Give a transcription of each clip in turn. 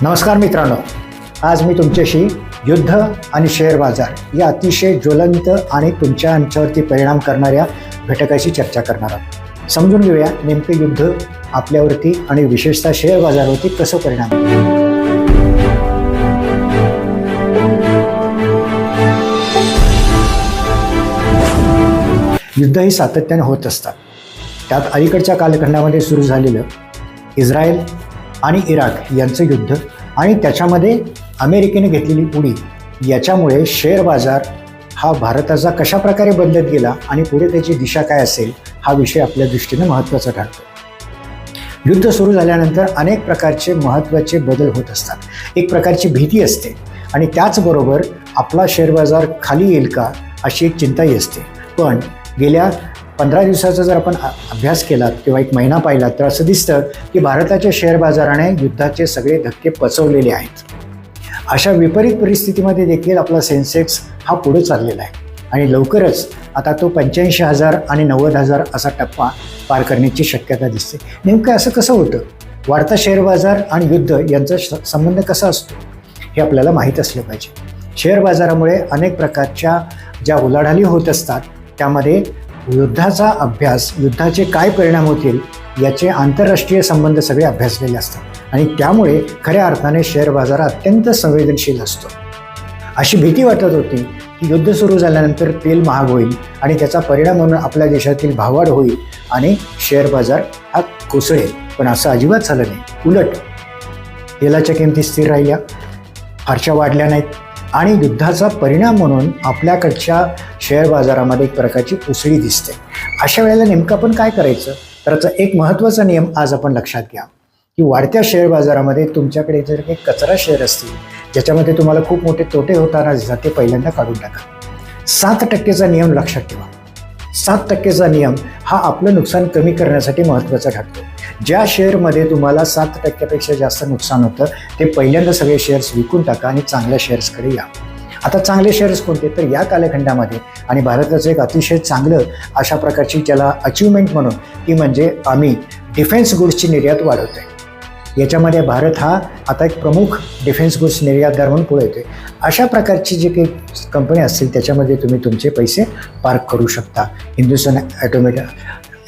नमस्कार मित्रांनो, आज मी तुमच्याशी युद्ध आणि शेअर बाजार या अतिशय ज्वलंत आणि तुमच्या आमच्यावरती परिणाम करणाऱ्या घटकाची चर्चा करणार आहोत. समजून घेऊया नेमके युद्ध आपल्यावरती आणि विशेषतः शेअर बाजारावरती कसं परिणाम करतं. युद्ध ही सातत्याने होत असतात. त्यात अलीकडच्या कालखंडामध्ये सुरू झालेलं इस्रायल आणि इराक यांचं युद्ध आणि त्याच्यामध्ये अमेरिकेने घेतलेली उडी याच्यामुळे शेअर बाजार हा भारताचा कशा प्रकारे बदलत गेला आणि पुढे त्याची दिशा काय असेल हा विषय आपल्या दृष्टीने महत्त्वाचा ठरतो. युद्ध सुरू झाल्यानंतर अनेक प्रकारचे महत्त्वाचे बदल होत असतात. एक प्रकारची भीती असते आणि त्याचबरोबर आपला शेअर बाजार खाली येईल का अशी एक चिंताही असते. पण गेल्या 15 दिवसाचा जर आपण अभ्यास केला किंवा एक महिना पाहिला तर असं दिसतं की भारताच्या शेअर बाजाराने युद्धाचे सगळे धक्के पचवलेले आहेत. अशा विपरीत परिस्थितीमध्ये देखील आपला सेन्सेक्स हा पुढे चाललेला आहे आणि लवकरच आता तो 85,000 आणि 90,000 असा टप्पा पार करण्याची शक्यता दिसते. नेमकं असं कसं होतं? वाढता शेअर बाजार आणि युद्ध यांचा संबंध कसा असतो हे आपल्याला माहीत असलं पाहिजे. शेअर बाजारामुळे अनेक प्रकारच्या ज्या उलाढाली होत असतात त्यामध्ये युद्धाचा अभ्यास, युद्धाचे काय परिणाम होतील याचे आंतरराष्ट्रीय संबंध सगळे अभ्यासलेले असतात आणि त्यामुळे खऱ्या अर्थाने शेअर बाजार अत्यंत संवेदनशील असतो. अशी भीती वाटत होती की युद्ध सुरू झाल्यानंतर तेल महाग होईल आणि त्याचा परिणाम म्हणून आपल्या देशातील भाववाढ होईल आणि शेअर बाजार हा कोसळेल. पण असं अजिबात झालं नाही. उलट तेलाच्या किमती स्थिर राहिल्या, फारशा वाढल्या नाहीत आणि युद्धाचा परिणाम म्हणून आपल्याकडच्या शेअर बाजारामध्ये एक प्रकारची उसळी दिसते. अशा वेळेला नेमकं आपण काय करायचं? तर याचा एक महत्त्वाचा नियम आज आपण लक्षात घ्या की वाढत्या शेअर बाजारामध्ये तुमच्याकडे जर काही कचरा शेअर असतील ज्याच्यामध्ये तुम्हाला खूप मोठे तोटे होताना दिसतात ते पहिल्यांदा काढून टाका. 7% नियम लक्षात ठेवा. 7% नियम हा आपलं नुकसान कमी करण्यासाठी महत्त्वाचा ठरतो. ज्या शेअरमध्ये तुम्हाला 7% जास्त नुकसान होतं ते पहिल्यांदा सगळे शेअर्स विकून टाका आणि चांगल्या शेअर्सकडे या. आता चांगले शेअर्स कोणते? तर या कालखंडामध्ये आणि भारताचं एक अतिशय चांगलं अशा प्रकारची ज्याला अचिव्हमेंट म्हणून ती म्हणजे आम्ही डिफेन्स गुड्सची निर्यात वाढवतो आहे. याच्यामध्ये भारत हा आता एक प्रमुख डिफेन्स गुड्स निर्यातदार म्हणून पुढे येतो आहे. अशा प्रकारची जी काही कंपनी असतील त्याच्यामध्ये तुम्ही तुमचे पैसे पार्क करू शकता. Hindustan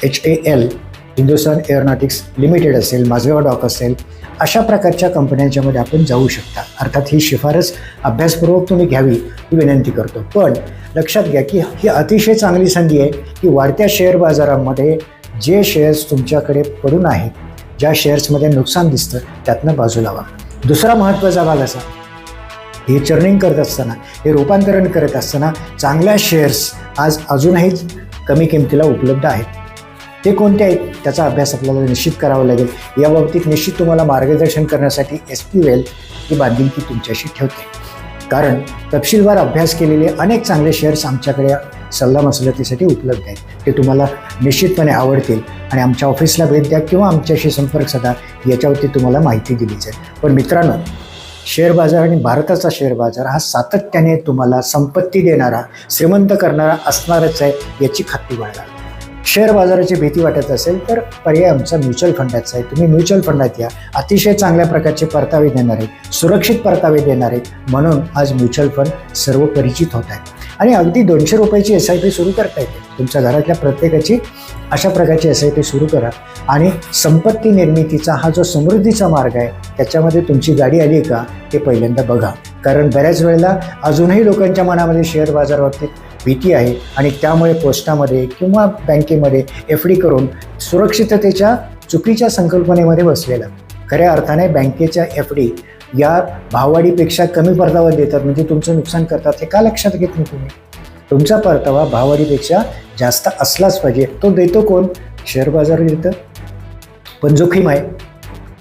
HAL, Hindustan aeronautics limited असेल, माझगाव डॉक असेल, अशा प्रकारच्या कंपन्यांच्यामध्ये आपण जाऊ शकता. अर्थात ही शिफारस अभ्यासपूर्वक तुम्ही घ्यावी ही विनंती करतो. पण लक्षात घ्या की ही अतिशय चांगली संधी आहे की वाढत्या शेअर बाजारामध्ये जे शेअर्स तुमच्याकडे पडून आहेत, ज्या शेअर्समध्ये नुकसान दिसतं त्यातनं बाजूला व्हा. दुसरा महत्त्वाचा भाग असा, हे चर्निंग करत असताना, हे रूपांतरण करत असताना चांगल्या शेअर्स आज अजूनही कमी किमतीला उपलब्ध आहेत. ते कोणते आहेत त्याचा अभ्यास आपल्याला निश्चित करावा लागेल. या बाबतीत निश्चित तुम्हाला मार्गदर्शन करण्यासाठी SPL ही बांधिलकी तुमच्याशी ठेवते. कारण तपशीलवार अभ्यास केलेले अनेक चांगले शेअर्स आमच्याकडे सल्लामसलतीसाठी उपलब्ध आहेत. ते तुम्हाला निश्चितपणे आवडतील आणि आमच्या ऑफिसला भेट द्या किंवा आमच्याशी संपर्क साधा, याच्यावरती तुम्हाला माहिती दिली जाईल. पण मित्रांनो, शेअर बाजार आणि भारताचा शेअर बाजार हा सातत्याने तुम्हाला संपत्ती देणारा, श्रीमंत करणारा असणारच आहे याची खात्री बाळगा. शेअर बाजाराची भीती वाटत असेल तर पर्याय आमचा म्युच्युअल फंडाचा आहे. तुम्ही म्युच्युअल फंडात या. अतिशय चांगल्या प्रकारचे परतावे देणारे, सुरक्षित परतावे देणारे म्हणून आज म्युच्युअल फंड सर्व परिचित होत आहेत आणि अगदी 200 रुपयाची SIP सुरू करता येते. तुमच्या घरातल्या प्रत्येकाची अशा प्रकारची SIP सुरू करा आणि संपत्ती निर्मितीचा हा जो समृद्धीचा मार्ग आहे त्याच्यामध्ये तुमची गाडी आली का ते पहिल्यांदा बघा. कारण बऱ्याच वेळेला अजूनही लोकांच्या मनामध्ये शेअर बाजारावरती भीती आहे आणि त्यामुळे पोस्टामध्ये किंवा बँकेमध्ये FD करून सुरक्षिततेच्या चुकीच्या संकल्पनेमध्ये बसलेलं. खऱ्या अर्थाने बँकेच्या FD या भाववाढीपेक्षा कमी परतावा देतात म्हणजे तुमचं नुकसान करतात. हे का लक्षात घेत नाही तुम्ही? तुमचा परतावा भाववाढीपेक्षा जास्त असलाच पाहिजे. तो देतो कोण? शेअर बाजार देतं. पण जोखीम आहे.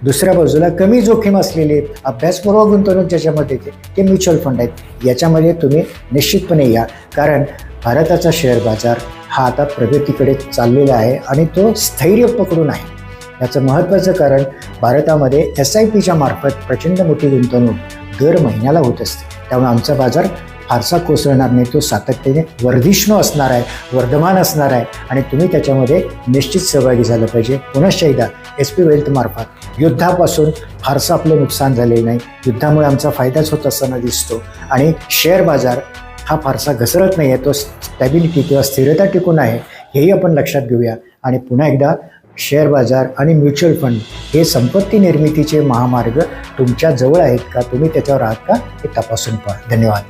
दुसऱ्या बाजूला कमी जोखीम असलेले अभ्यासपूर्वक गुंतवणूक ज्याच्यामध्ये येते ते म्युच्युअल फंड आहेत. याच्यामध्ये तुम्ही निश्चितपणे या. कारण भारताचा शेअर बाजार हा आता प्रगतीकडे चाललेला आहे आणि तो स्थैर्य पकडून आहे. याचं महत्त्वाचं कारण भारतामध्ये SIPच्या मार्फत प्रचंड मोठी गुंतवणूक दर महिन्याला होत असते. त्यामुळे आमचा बाजार फारसा कोसळणार नाही. तो सातत्याने वर्धिष्णू असणार आहे, वर्धमान असणार आहे आणि तुम्ही त्याच्यामध्ये निश्चित सहभागी झालं पाहिजे. पुनश्च एकदा SP वेल्थमार्फत युद्धापासून फारसं आपलं नुकसान झालेलं नाही. युद्धामुळे आमचा फायदाच होत असताना दिसतो आणि शेअर बाजार हा फारसा घसरत नाही आहे, तो स्टॅबिलिटी किंवा स्थिरता टिकून आहे, हेही आपण लक्षात घेऊया. आणि पुन्हा एकदा शेअर बाजार आणि म्युच्युअल फंड हे संपत्ती निर्मितीचे महामार्ग तुमच्या जवळ आहेत का, तुम्ही त्याच्यावर आहात का, हे तपासून पहा. धन्यवाद.